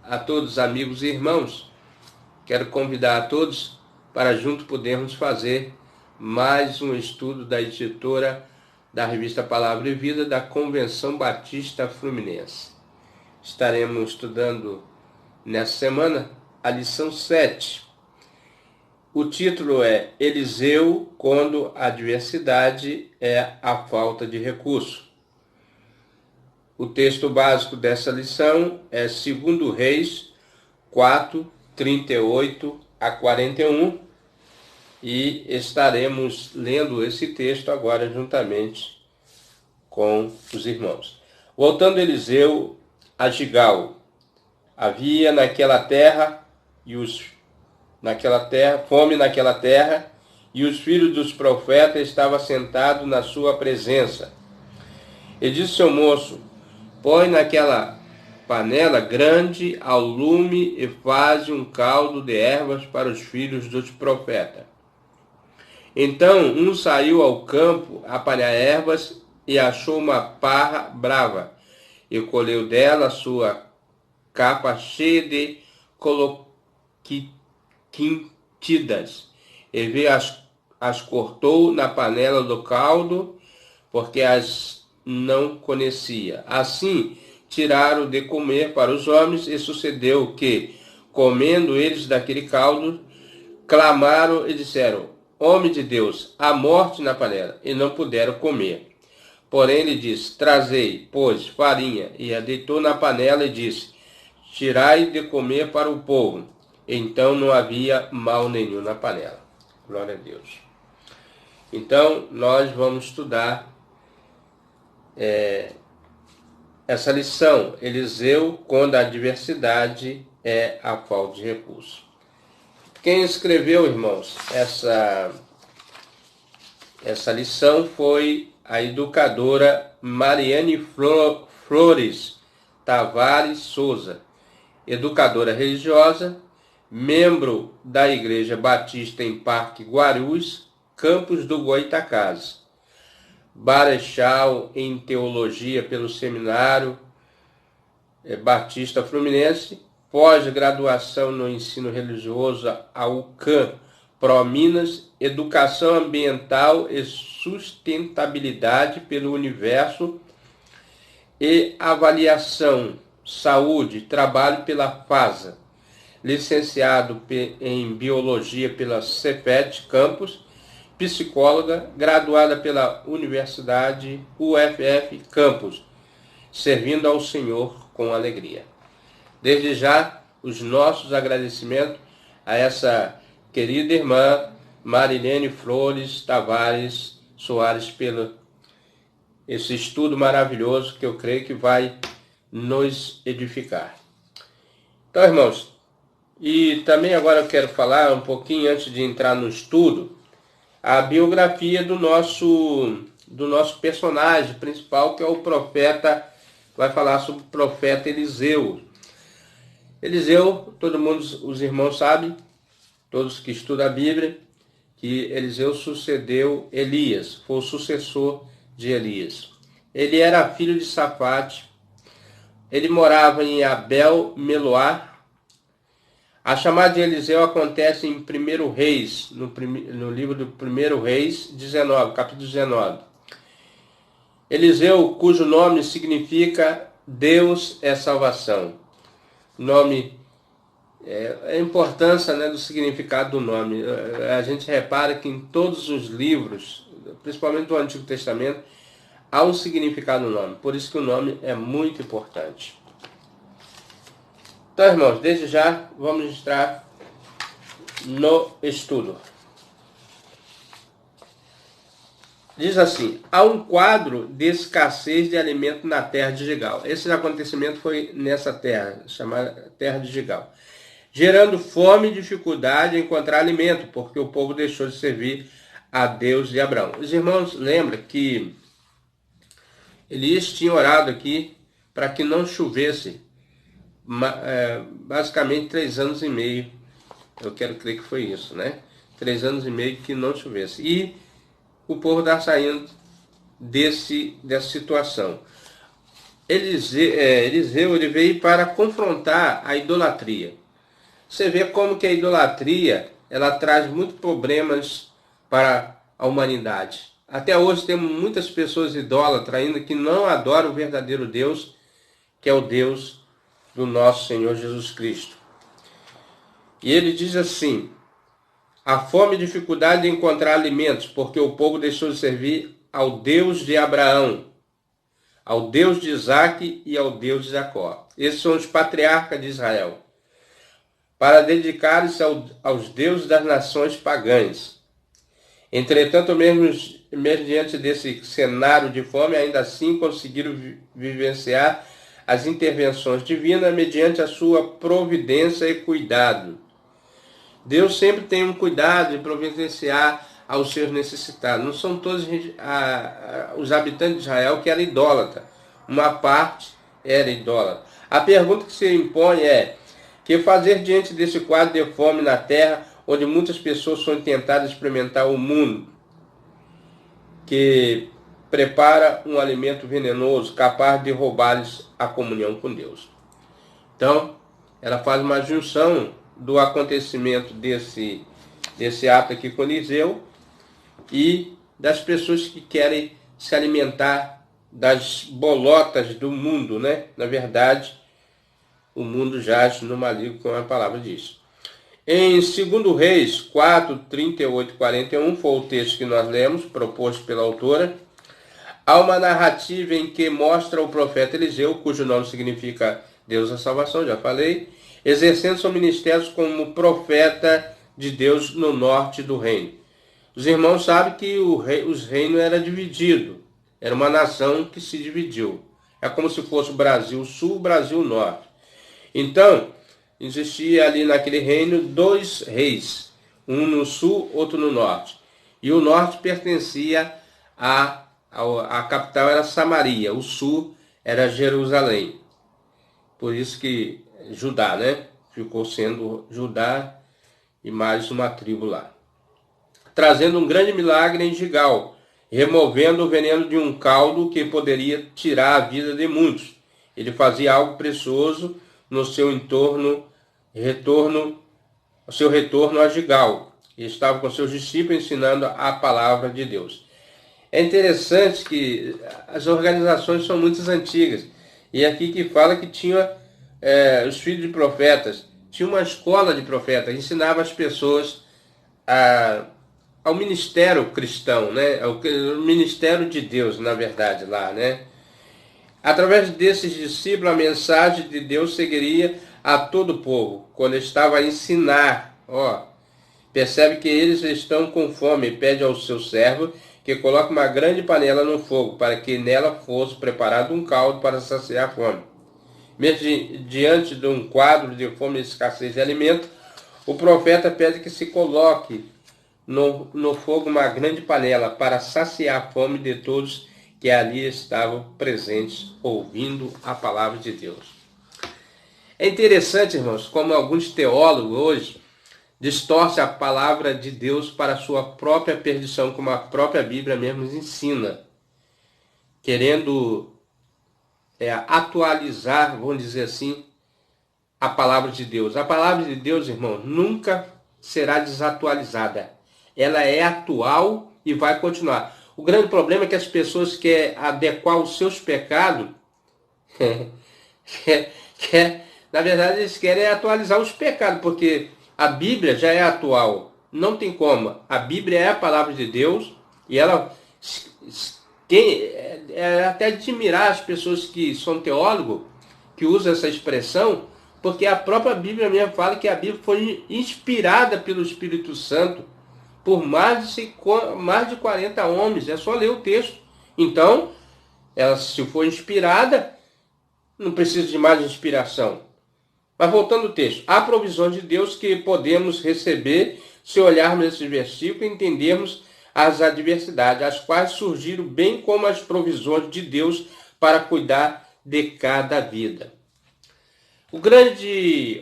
a todos, amigos e irmãos. Quero convidar a todos para juntos podermos fazer mais um estudo da editora da revista Palavra e Vida da Convenção Batista Fluminense. Estaremos estudando nessa semana a lição 7. O título é Eliseu quando a adversidade é a falta de recurso. O texto básico dessa lição é 2 Reis 4, 38 a 41, e estaremos lendo esse texto agora juntamente com os irmãos. Voltando Eliseu a Gigal, havia fome naquela terra, e os filhos dos profetas estavam sentados na sua presença. E disse ao moço: põe naquela panela grande ao lume e faz um caldo de ervas para os filhos dos profetas. Então um saiu ao campo a apanhar ervas e achou uma parra brava, e colheu dela a sua capa cheia de coloquintidas, e veio as cortou na panela do caldo, porque as não conhecia. Assim tiraram de comer para os homens, e sucedeu que, comendo eles daquele caldo, clamaram e disseram: homem de Deus, há morte na panela, e não puderam comer. Porém ele disse: trazei, pois, farinha, e a deitou na panela e disse: tirai de comer para o povo. Então não havia mal nenhum na panela. Glória a Deus. Então nós vamos estudar essa lição, Eliseu quando a adversidade é a falta de recurso. Quem escreveu, irmãos, essa lição foi a educadora Mariane Flores Tavares Souza, educadora religiosa, membro da Igreja Batista em Parque Guarulhos, campus do Goitacazes, Marechal em Teologia pelo Seminário Batista Fluminense, pós-graduação no ensino religioso a UCAM, Pro-Minas, Educação Ambiental e Sustentabilidade pelo Universo e Avaliação, Saúde, Trabalho pela FASA, licenciado em Biologia pela Cefet Campus, psicóloga, graduada pela Universidade UFF Campus, servindo ao Senhor com alegria. Desde já, os nossos agradecimentos a essa querida irmã Marilene Flores Tavares Soares pelo esse estudo maravilhoso que eu creio que vai nos edificar. Então, irmãos, e também agora eu quero falar um pouquinho, antes de entrar no estudo, a biografia do nosso personagem principal, que é o profeta. Vai falar sobre o profeta Eliseu. Eliseu, todo mundo, os irmãos sabem, todos que estudam a Bíblia, que Eliseu sucedeu Elias, foi o sucessor de Elias. Ele era filho de Safate, ele morava em Abel-Meloá. A chamada de Eliseu acontece em 1 Reis, no livro do 1 Reis 19, capítulo 19. Eliseu, cujo nome significa Deus é salvação. Nome, a importância, né, do significado do nome. A gente repara que em todos os livros, principalmente do Antigo Testamento, há um significado no nome. Por isso que o nome é muito importante. Então, irmãos, desde já vamos entrar no estudo. Diz assim: há um quadro de escassez de alimento na terra de Gigal. Esse acontecimento foi nessa terra, chamada terra de Gigal, gerando fome e dificuldade em encontrar alimento, porque o povo deixou de servir a Deus de Abraão. Os irmãos lembram que Elias tinha orado aqui para que não chovesse, basicamente 3 anos e meio. Eu quero crer que foi isso, né? 3 anos e meio que não chovesse. E o povo está saindo dessa situação. Eliseu ele veio para confrontar a idolatria. Você vê como que a idolatria ela traz muitos problemas para a humanidade. Até hoje temos muitas pessoas idólatras ainda que não adoram o verdadeiro Deus, que é o Deus do nosso Senhor Jesus Cristo. E ele diz assim: a fome e dificuldade de encontrar alimentos, porque o povo deixou de servir ao Deus de Abraão, ao Deus de Isaque e ao Deus de Jacó. Esses são os patriarcas de Israel, para dedicarem-se aos deuses das nações pagãs. Entretanto, mesmo diante desse cenário de fome, ainda assim conseguiram vivenciar as intervenções divinas mediante a sua providência e cuidado. Deus sempre tem um cuidado de providenciar aos seus necessitados. Não são todos os habitantes de Israel que eram idólatras. Uma parte era idólatra. A pergunta que se impõe é: que fazer diante desse quadro de fome na terra, onde muitas pessoas são tentadas experimentar o mundo, que prepara um alimento venenoso, capaz de roubar-lhes a comunhão com Deus? Então, ela faz uma junção do acontecimento desse ato aqui com Eliseu e das pessoas que querem se alimentar das bolotas do mundo, né? Na verdade, o mundo jaz no maligno, como a palavra diz. Em 2 Reis 4, 38 e 41, foi o texto que nós lemos, proposto pela autora. Há uma narrativa em que mostra o profeta Eliseu, cujo nome significa Deus da salvação, já falei, exercendo seu ministério como profeta de Deus no norte do reino. Os irmãos sabem que os reinos eram divididos. Era uma nação que se dividiu. É como se fosse o Brasil Sul, o Brasil Norte. Então, existia ali naquele reino 2 reis. Um no sul, outro no norte. E o norte pertencia a capital era Samaria. O sul era Jerusalém. Por isso que Judá, né? Ficou sendo Judá e mais uma tribo lá. Trazendo um grande milagre em Gigal, removendo o veneno de um caldo que poderia tirar a vida de muitos. Ele fazia algo precioso no seu retorno a Gigal. E estava com seus discípulos ensinando a palavra de Deus. É interessante que as organizações são muito antigas. E aqui que fala que tinha os filhos de profetas, tinha uma escola de profetas, ensinava as pessoas ao ministério cristão, né? Ao ministério de Deus, na verdade, lá, né? Através desses discípulos, a mensagem de Deus seguiria a todo o povo. Quando estava a ensinar, percebe que eles estão com fome e pede ao seu servo que coloque uma grande panela no fogo, para que nela fosse preparado um caldo para saciar a fome. Mesmo diante de um quadro de fome e escassez de alimento, o profeta pede que se coloque no fogo uma grande panela para saciar a fome de todos que ali estavam presentes, ouvindo a palavra de Deus. É interessante, irmãos, como alguns teólogos hoje distorcem a palavra de Deus para a sua própria perdição, como a própria Bíblia mesmo nos ensina, querendo atualizar, vamos dizer assim, a palavra de Deus. A palavra de Deus, irmão, nunca será desatualizada. Ela é atual e vai continuar. O grande problema é que as pessoas querem adequar os seus pecados, na verdade eles querem atualizar os pecados, porque a Bíblia já é atual. Não tem como. A Bíblia é a palavra de Deus e ela é até admirar as pessoas que são teólogos, que usam essa expressão, porque a própria Bíblia mesmo fala que a Bíblia foi inspirada pelo Espírito Santo por mais de 40 homens. É só ler o texto. Então, ela, se for inspirada, não precisa de mais inspiração. Mas voltando ao texto, há provisões de Deus que podemos receber se olharmos esse versículo e entendermos as adversidades, as quais surgiram bem como as provisões de Deus para cuidar de cada vida. O grande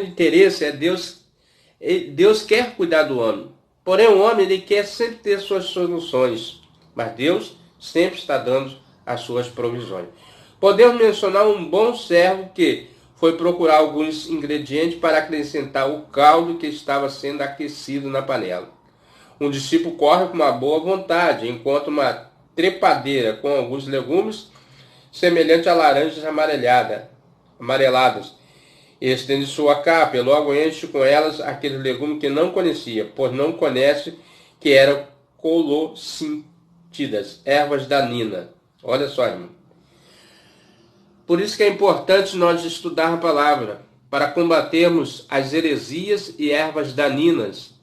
interesse é Deus quer cuidar do homem. Porém, o homem ele quer sempre ter suas soluções. Mas Deus sempre está dando as suas provisões. Podemos mencionar um bom servo que foi procurar alguns ingredientes para acrescentar o caldo que estava sendo aquecido na panela. Um discípulo corre com uma boa vontade, encontra uma trepadeira com alguns legumes, semelhante a laranjas amareladas. Estende sua capa e logo enche com elas aquele legume que não conhecia, pois não conhece que eram colossíntidas, ervas daninhas. Olha só, irmão. Por isso que é importante nós estudar a palavra, para combatermos as heresias e ervas daninhas.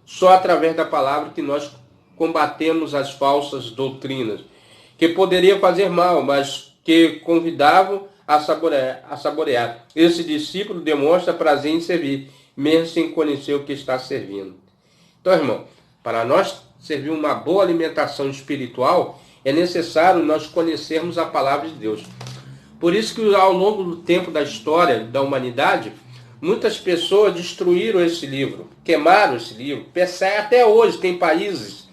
Só através da palavra que nós combatemos as falsas doutrinas, que poderiam fazer mal, mas que convidavam a saborear. Esse discípulo demonstra prazer em servir, mesmo sem conhecer o que está servindo. Então, irmão, para nós servir uma boa alimentação espiritual, é necessário nós conhecermos a palavra de Deus. Por isso que ao longo do tempo da história da humanidade, muitas pessoas destruíram esse livro, queimaram esse livro. Até hoje tem países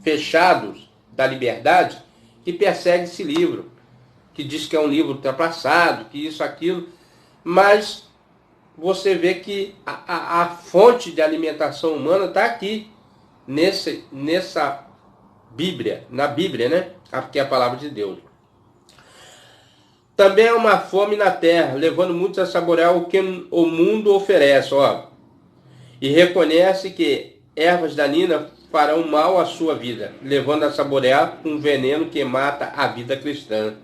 fechados da liberdade que perseguem esse livro, que diz que é um livro ultrapassado, que isso, aquilo. Mas você vê que a fonte de alimentação humana está aqui, nessa Bíblia, na Bíblia, né? Que é a palavra de Deus. Também há uma fome na terra, levando muitos a saborear o que o mundo oferece, e reconhece que ervas daninhas farão mal à sua vida, levando a saborear um veneno que mata a vida cristã.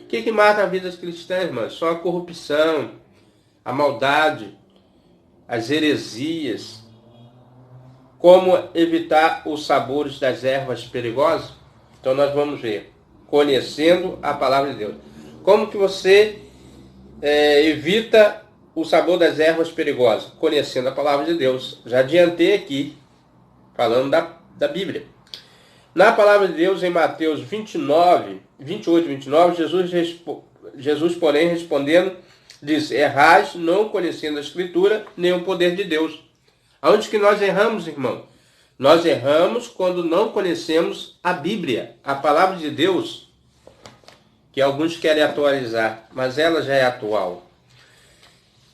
O que mata a vida cristã, irmãs? Só a corrupção, a maldade, as heresias. Como evitar os sabores das ervas perigosas? Então nós vamos ver, conhecendo a palavra de Deus. Como que você evita o sabor das ervas perigosas? Conhecendo a palavra de Deus. Já adiantei aqui, falando da Bíblia. Na palavra de Deus, em Mateus 28, 29, Jesus, porém, respondendo, diz: errais, não conhecendo a Escritura, nem o poder de Deus. Aonde que nós erramos, irmão? Nós erramos quando não conhecemos a Bíblia, a palavra de Deus, que alguns querem atualizar, mas ela já é atual.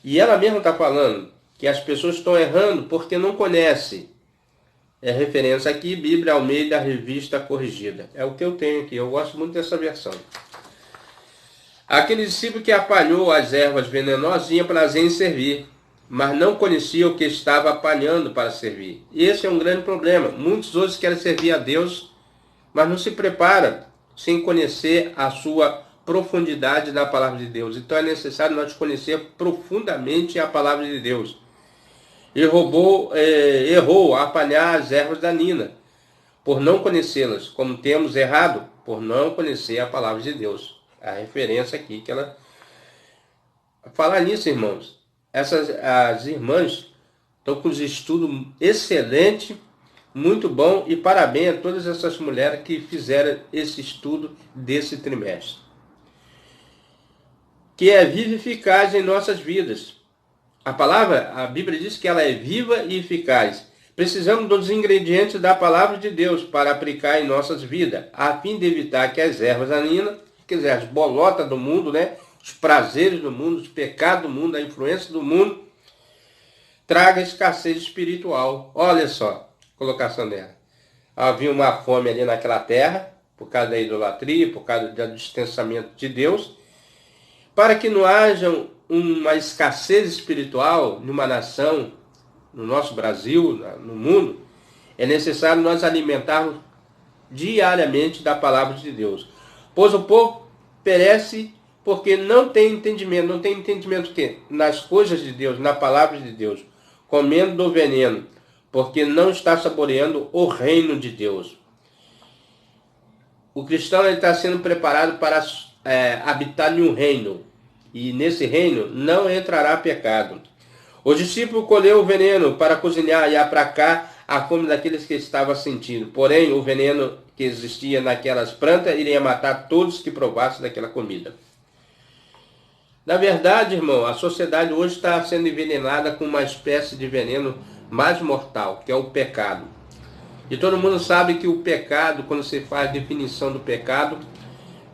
E ela mesma está falando que as pessoas estão errando porque não conhecem. É referência aqui, Bíblia Almeida, Revista Corrigida. É o que eu tenho aqui, eu gosto muito dessa versão. Aquele discípulo que apanhou as ervas venenosas tinha prazer em servir, mas não conhecia o que estava apanhando para servir. Esse é um grande problema. Muitos hoje querem servir a Deus, mas não se preparam sem conhecer a sua profundidade da palavra de Deus. Então é necessário nós conhecer profundamente a palavra de Deus. Errou a apanhar as ervas daninhas, por não conhecê-las, como temos errado, por não conhecer a palavra de Deus. A referência aqui que ela... Falar nisso, irmãos, as irmãs estão com os estudos excelentes, muito bom, e parabéns a todas essas mulheres que fizeram esse estudo desse trimestre. Que é viva e eficaz em nossas vidas. A Bíblia diz que ela é viva e eficaz. Precisamos dos ingredientes da palavra de Deus para aplicar em nossas vidas, a fim de evitar que as ervas daninhas, quer dizer, as bolotas do mundo, né? Os prazeres do mundo, os pecados do mundo, a influência do mundo, traga escassez espiritual. Olha só a colocação dela. Havia uma fome ali naquela terra, por causa da idolatria, por causa do distanciamento de Deus, para que não haja uma escassez espiritual numa nação, no nosso Brasil, no mundo, é necessário nós alimentarmos diariamente da palavra de Deus. Pois o povo perece porque não tem entendimento que nas coisas de Deus, na palavra de Deus, comendo do veneno, porque não está saboreando o reino de Deus. O cristão está sendo preparado para habitar em um reino, e nesse reino não entrará pecado. O discípulo colheu o veneno para cozinhar e aplacar a fome daqueles que estavam sentindo. Porém, o veneno que existia naquelas plantas iria matar todos que provassem daquela comida. Na verdade, irmão, a sociedade hoje está sendo envenenada com uma espécie de veneno mais mortal, que é o pecado. E todo mundo sabe que o pecado, quando você faz a definição do pecado,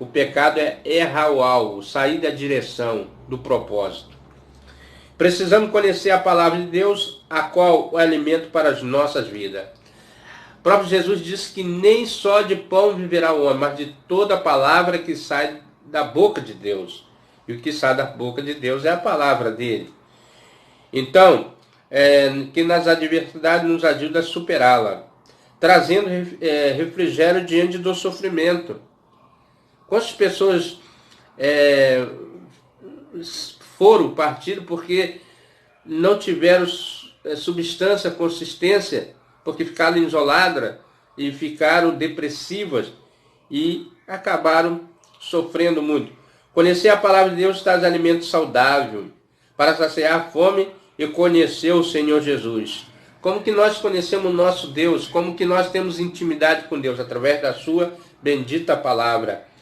O pecado é errar o alvo, sair da direção, do propósito. Precisamos conhecer a palavra de Deus, a qual é o alimento para as nossas vidas. O próprio Jesus disse que nem só de pão viverá o homem, mas de toda a palavra que sai da boca de Deus. E o que sai da boca de Deus é a palavra dele. Então, que nas adversidades nos ajude a superá-la, trazendo refrigério diante do sofrimento. Quantas pessoas partiram porque não tiveram substância, consistência, porque ficaram isoladas e ficaram depressivas e acabaram sofrendo muito. Conhecer a palavra de Deus traz alimento saudável para saciar a fome e conhecer o Senhor Jesus. Como que nós conhecemos o nosso Deus? Como que nós temos intimidade com Deus? Através da sua bendita palavra.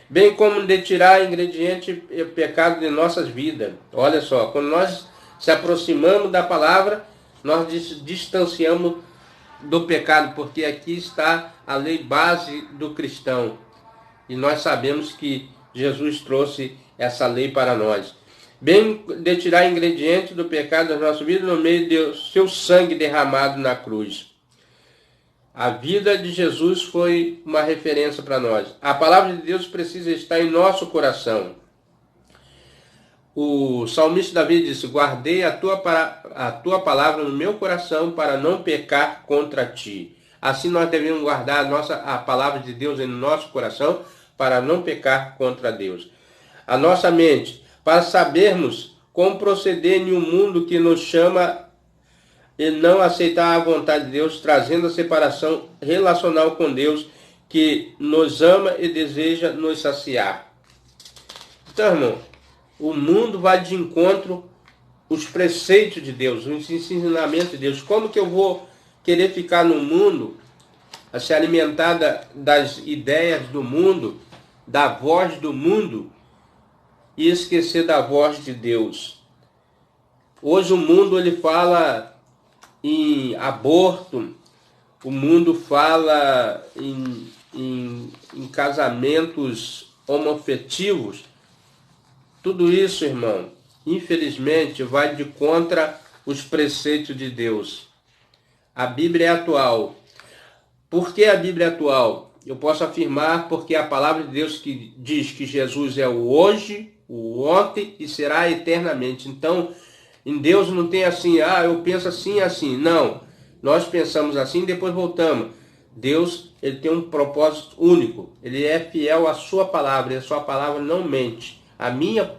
Bem como de tirar ingrediente e pecado de nossas vidas. Olha só, quando nós se aproximamos da palavra, nós distanciamos do pecado, porque aqui está a lei base do cristão. E nós sabemos que Jesus trouxe essa lei para nós. Bem de tirar ingredientes do pecado das nossas vidas no meio do seu sangue derramado na cruz. A vida de Jesus foi uma referência para nós. A palavra de Deus precisa estar em nosso coração. O salmista Davi disse: guardei a tua palavra no meu coração para não pecar contra ti. Assim nós devemos guardar a palavra de Deus em nosso coração para não pecar contra Deus. A nossa mente, para sabermos como proceder em um mundo que nos chama e não aceitar a vontade de Deus, trazendo a separação relacional com Deus, que nos ama e deseja nos saciar. Então, irmão, o mundo vai de encontro aos preceitos de Deus, os ensinamentos de Deus. Como que eu vou querer ficar no mundo, a se alimentar das ideias do mundo, da voz do mundo, e esquecer da voz de Deus? Hoje o mundo ele fala em aborto, o mundo fala em casamentos homoafetivos. Tudo isso, irmão, infelizmente vai de contra os preceitos de Deus. A Bíblia é atual. Por que a Bíblia é atual? Eu posso afirmar porque a palavra de Deus que diz que Jesus é o hoje, o ontem e será eternamente. Então, em Deus não tem assim, eu penso assim e assim. Não, nós pensamos assim e depois voltamos. Deus, ele tem um propósito único. Ele é fiel à sua palavra e a sua palavra não mente. A minha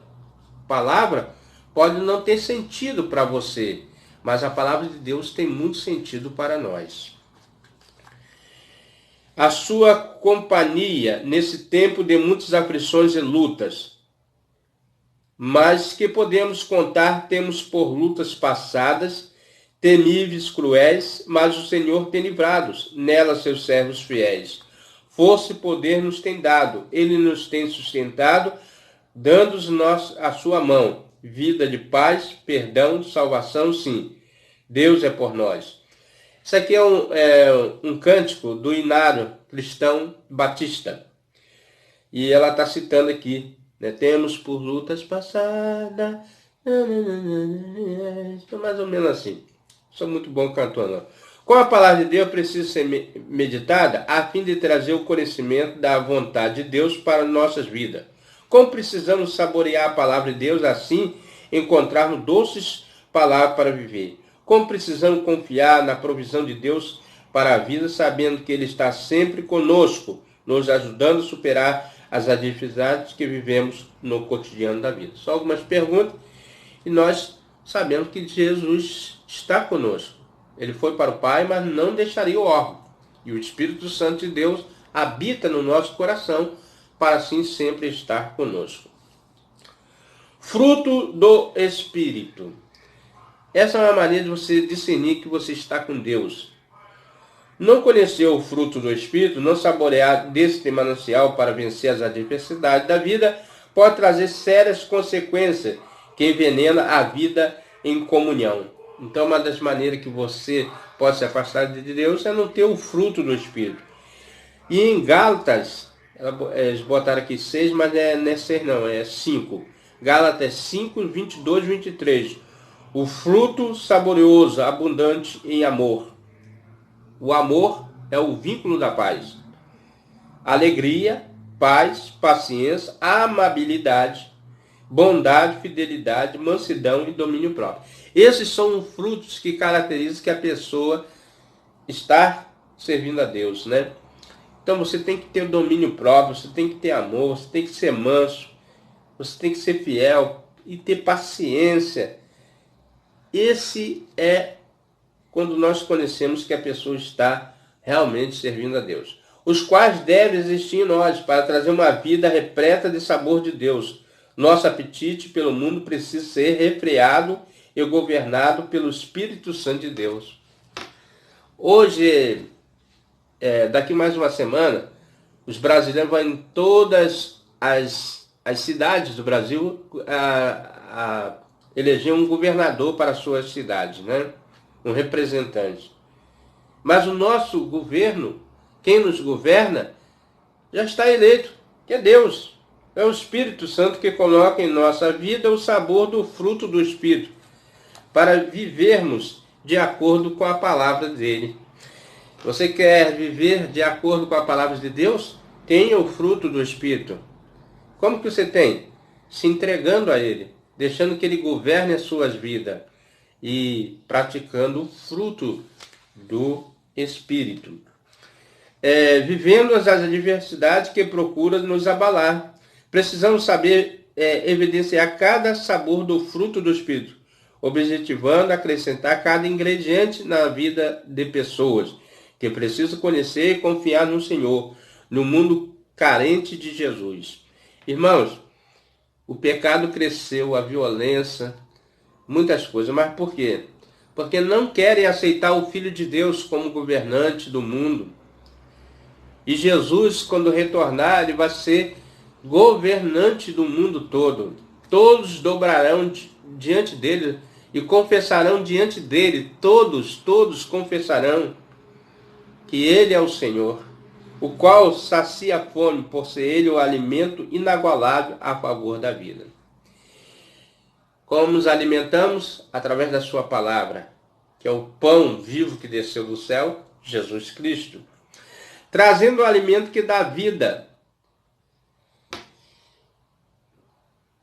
palavra pode não ter sentido para você, mas a palavra de Deus tem muito sentido para nós. A sua companhia nesse tempo de muitas aflições e lutas, mas que podemos contar, temos por lutas passadas, temíveis, cruéis, mas o Senhor tem livrados, nelas seus servos fiéis. Força e poder nos tem dado, ele nos tem sustentado, dando-nos a sua mão, vida de paz, perdão, salvação, sim. Deus é por nós. Isso aqui é um cântico do Inário Cristão Batista. E ela está citando aqui, né? Temos por lutas passadas, mais ou menos assim. Sou muito bom cantor, não. Com a palavra de Deus precisa ser meditada a fim de trazer o conhecimento da vontade de Deus para nossas vidas. Como precisamos saborear a palavra de Deus, assim encontrarmos doces palavras para viver. Como precisamos confiar na provisão de Deus para a vida, sabendo que Ele está sempre conosco, nos ajudando a superar as adversidades que vivemos no cotidiano da vida. Só algumas perguntas e nós sabemos que Jesus está conosco. Ele foi para o Pai, mas não deixaria o órfão. E o Espírito Santo de Deus habita no nosso coração para assim sempre estar conosco. Fruto do Espírito. Essa é uma maneira de você discernir que você está com Deus. Não conhecer o fruto do Espírito, não saborear desse manancial para vencer as adversidades da vida, pode trazer sérias consequências que envenenam a vida em comunhão. Então, uma das maneiras que você pode se afastar de Deus é não ter o fruto do Espírito. E em Gálatas, Eles botaram aqui 6, mas não é 6 não, é 5. Gálatas 5, 22, 23. O fruto saborioso, abundante em amor. O amor é o vínculo da paz. Alegria, paz, paciência, amabilidade, bondade, fidelidade, mansidão e domínio próprio. Esses são os frutos que caracterizam que a pessoa está servindo a Deus, né? Então você tem que ter o domínio próprio, você tem que ter amor, você tem que ser manso, você tem que ser fiel e ter paciência. Esse é quando nós conhecemos que a pessoa está realmente servindo a Deus. Os quais devem existir em nós para trazer uma vida repleta de sabor de Deus. Nosso apetite pelo mundo precisa ser refreado e governado pelo Espírito Santo de Deus. Hoje, daqui mais uma semana, os brasileiros vão em todas as cidades do Brasil a eleger um governador para as suas cidades, né? Um representante. Mas o nosso governo, quem nos governa, já está eleito, que é Deus. É o Espírito Santo que coloca em nossa vida o sabor do fruto do Espírito, para vivermos de acordo com a palavra dele. Você quer viver de acordo com a palavra de Deus? Tenha o fruto do Espírito. Como que você tem? Se entregando a Ele, deixando que Ele governe as suas vidas e praticando o fruto do Espírito. Vivendo as adversidades que procuram nos abalar. Precisamos saber evidenciar cada sabor do fruto do Espírito, objetivando acrescentar cada ingrediente na vida de pessoas que precisam conhecer e confiar no Senhor, no mundo carente de Jesus. Irmãos, o pecado cresceu, a violência, muitas coisas, mas por quê? Porque não querem aceitar o Filho de Deus como governante do mundo. E Jesus, quando retornar, ele vai ser governante do mundo todo. Todos dobrarão diante dele e confessarão diante dele. Todos confessarão que ele é o Senhor, o qual sacia a fome, por ser ele o alimento inagualável a favor da vida. Como nos alimentamos? Através da sua palavra, que é o pão vivo que desceu do céu, Jesus Cristo. Trazendo o alimento que dá vida.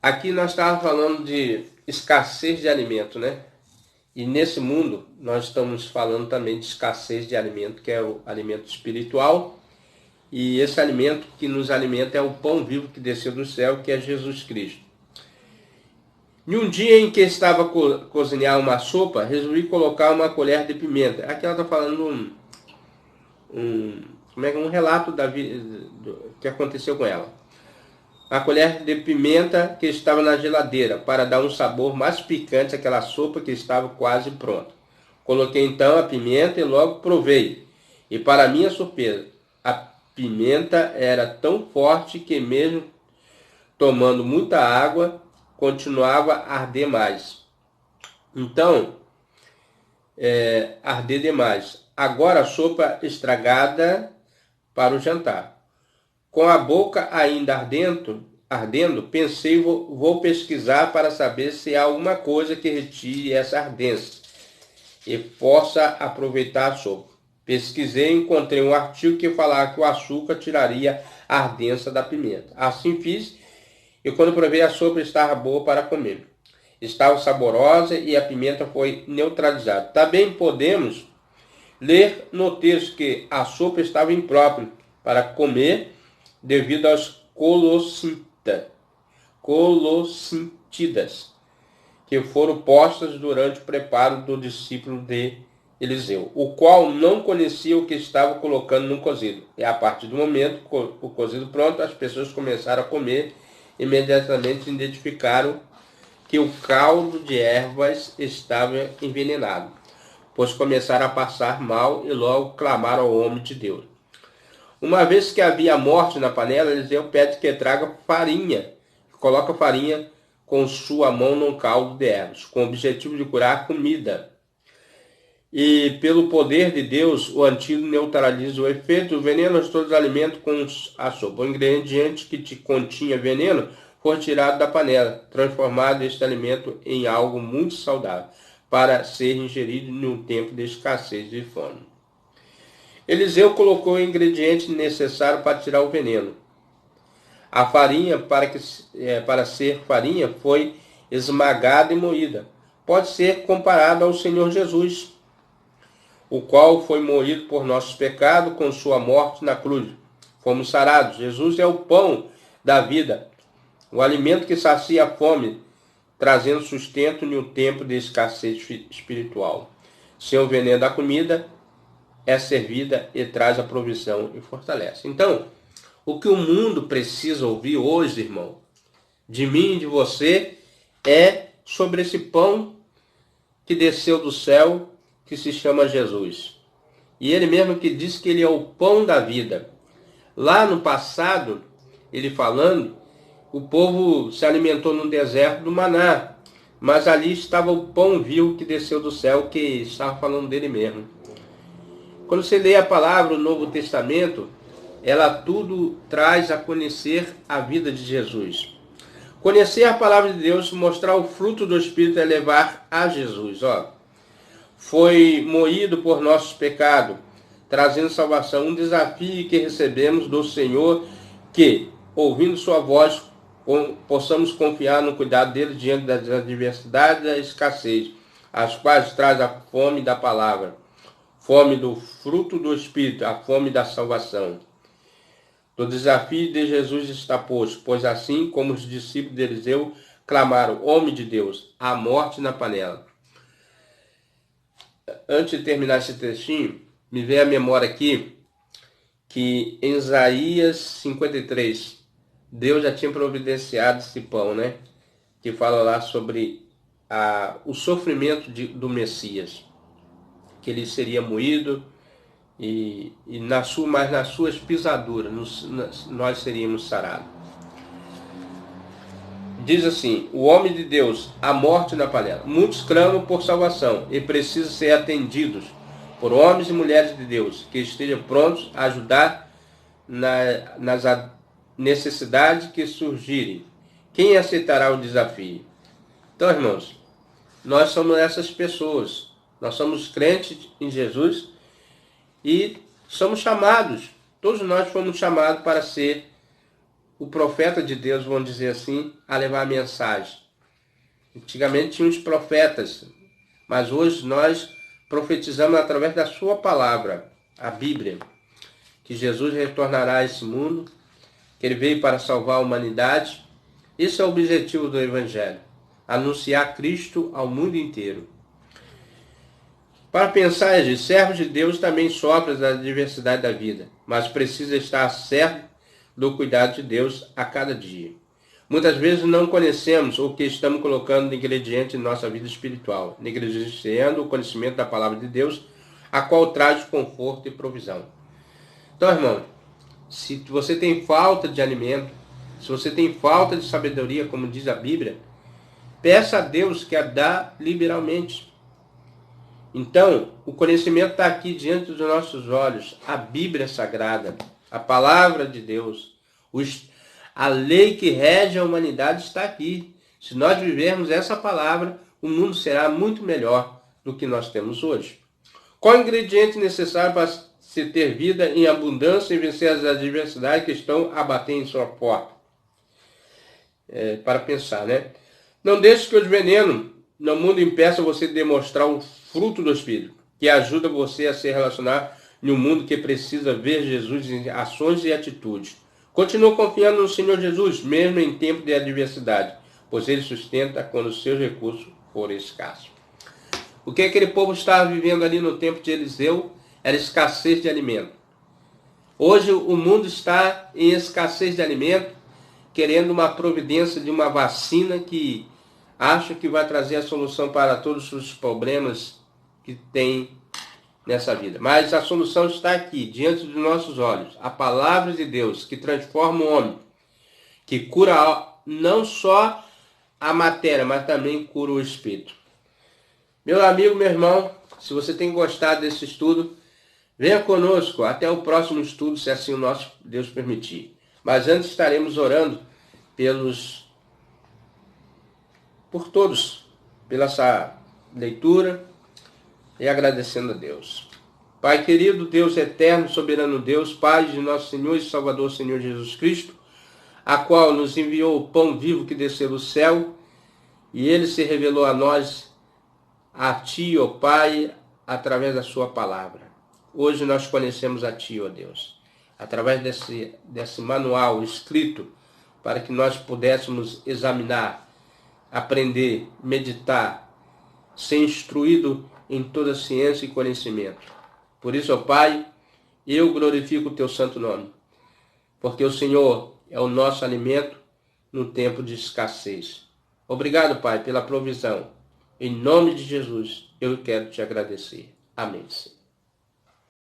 Aqui nós estávamos falando de escassez de alimento, né? E nesse mundo nós estamos falando também de escassez de alimento, que é o alimento espiritual. E esse alimento que nos alimenta é o pão vivo que desceu do céu, que é Jesus Cristo. Em um dia em que estava cozinhar uma sopa, resolvi colocar uma colher de pimenta. Aqui ela está falando um relato do que aconteceu com ela. A colher de pimenta que estava na geladeira, para dar um sabor mais picante àquela sopa que estava quase pronta. Coloquei então a pimenta e logo provei. E para minha surpresa, a pimenta era tão forte que mesmo tomando muita água, continuava a arder mais. Então, arder demais. Agora a sopa estragada para o jantar. Com a boca ainda ardendo, pensei, vou pesquisar para saber se há alguma coisa que retire essa ardência e possa aproveitar a sopa. Pesquisei e encontrei um artigo que falava que o açúcar tiraria a ardência da pimenta. Assim fiz, e quando provei, a sopa estava boa para comer. Estava saborosa e a pimenta foi neutralizada. Também podemos ler no texto que a sopa estava imprópria para comer devido aos colossíntidas que foram postas durante o preparo do discípulo de Eliseu, o qual não conhecia o que estava colocando no cozido. E a partir do momento o cozido pronto, as pessoas começaram a comer, imediatamente identificaram que o caldo de ervas estava envenenado, pois começaram a passar mal e logo clamaram ao homem de Deus. Uma vez que havia morte na panela, Eliseu pede que traga farinha. Coloca farinha com sua mão num caldo de ervas, com o objetivo de curar a comida. E pelo poder de Deus, o antídoto neutraliza o efeito. O veneno de todos os alimentos com a sopa. O ingrediente que te continha veneno foi tirado da panela, transformado este alimento em algo muito saudável, para ser ingerido num tempo de escassez e fome. Eliseu colocou o ingrediente necessário para tirar o veneno. A farinha, para ser farinha, foi esmagada e moída. Pode ser comparado ao Senhor Jesus, o qual foi moído por nossos pecados com sua morte na cruz. Fomos sarados. Jesus é o pão da vida, o alimento que sacia a fome, trazendo sustento em um tempo de escassez espiritual. Sem o veneno da comida, é servida e traz a provisão e fortalece. Então, o que o mundo precisa ouvir hoje, irmão, de mim e de você, é sobre esse pão que desceu do céu, que se chama Jesus. E ele mesmo que diz que ele é o pão da vida. Lá no passado, ele falando, o povo se alimentou no deserto do maná, mas ali estava o pão vivo que desceu do céu, que estava falando dele mesmo. Quando você lê a palavra, o Novo Testamento, ela tudo traz a conhecer a vida de Jesus. Conhecer a palavra de Deus, mostrar o fruto do Espírito é levar a Jesus. Foi moído por nossos pecados, trazendo salvação. Um desafio que recebemos do Senhor, que, ouvindo sua voz, possamos confiar no cuidado dele diante das adversidades e da escassez, as quais traz a fome da palavra, fome do fruto do Espírito, a fome da salvação. O desafio de Jesus está posto, pois assim como os discípulos de Eliseu clamaram, homem de Deus, a morte na panela. Antes de terminar esse textinho, me veio à memória aqui que em Isaías 53, Deus já tinha providenciado esse pão, né? Que fala lá sobre o sofrimento do Messias, que ele seria moído mas nas suas pisaduras nós seríamos sarados. Diz assim, o homem de Deus, a morte na panela. Muitos clamam por salvação e precisam ser atendidos por homens e mulheres de Deus, que estejam prontos a ajudar nas necessidades que surgirem. Quem aceitará o desafio? Então, irmãos, nós somos essas pessoas. Nós somos crentes em Jesus e somos chamados. Todos nós fomos chamados para ser o profeta de Deus, vamos dizer assim, a levar a mensagem. Antigamente tinha os profetas, mas hoje nós profetizamos através da sua palavra, a Bíblia, que Jesus retornará a esse mundo, que ele veio para salvar a humanidade. Esse é o objetivo do Evangelho, anunciar Cristo ao mundo inteiro. Para pensar, servos de Deus também sofrem da adversidade da vida, mas precisa estar certo do cuidado de Deus a cada dia. Muitas vezes não conhecemos o que estamos colocando de ingrediente em nossa vida espiritual, negligenciando o conhecimento da palavra de Deus, a qual traz conforto e provisão. Então, irmão, se você tem falta de alimento, se você tem falta de sabedoria, como diz a Bíblia, peça a Deus que a dá liberalmente. Então, o conhecimento está aqui diante dos nossos olhos, a Bíblia Sagrada, a palavra de Deus, a lei que rege a humanidade está aqui. Se nós vivermos essa palavra, o mundo será muito melhor do que nós temos hoje. Qual o ingrediente necessário para se ter vida em abundância e vencer as adversidades que estão a bater em sua porta? Para pensar, né? Não deixe que os venenos no mundo impeçam você de demonstrar o fruto do Espírito, que ajuda você a se relacionar em um mundo que precisa ver Jesus em ações e atitudes. Continue confiando no Senhor Jesus, mesmo em tempo de adversidade, pois Ele sustenta quando os seus recursos forem escassos. O que aquele povo estava vivendo ali no tempo de Eliseu era escassez de alimento. Hoje o mundo está em escassez de alimento, querendo uma providência de uma vacina que acha que vai trazer a solução para todos os problemas que tem nessa vida. Mas a solução está aqui, diante dos nossos olhos. A palavra de Deus, que transforma o homem, que cura não só a matéria, mas também cura o espírito. Meu amigo, meu irmão, Se você tem gostado desse estudo, venha conosco até o próximo estudo, se assim o nosso Deus permitir. Mas antes estaremos orando por todos, pela essa leitura e agradecendo a Deus. Pai querido, Deus eterno, soberano Deus, Pai de nosso Senhor e Salvador, Senhor Jesus Cristo, a qual nos enviou o pão vivo que desceu do céu, e ele se revelou a nós, a Ti, ó Pai, através da Sua palavra. Hoje nós conhecemos a Ti, ó Deus, através desse manual escrito, para que nós pudéssemos examinar, aprender, meditar, ser instruído em toda ciência e conhecimento. Por isso, ó Pai, eu glorifico o Teu santo nome, porque o Senhor é o nosso alimento no tempo de escassez. Obrigado, Pai, pela provisão. Em nome de Jesus, eu quero te agradecer. Amém.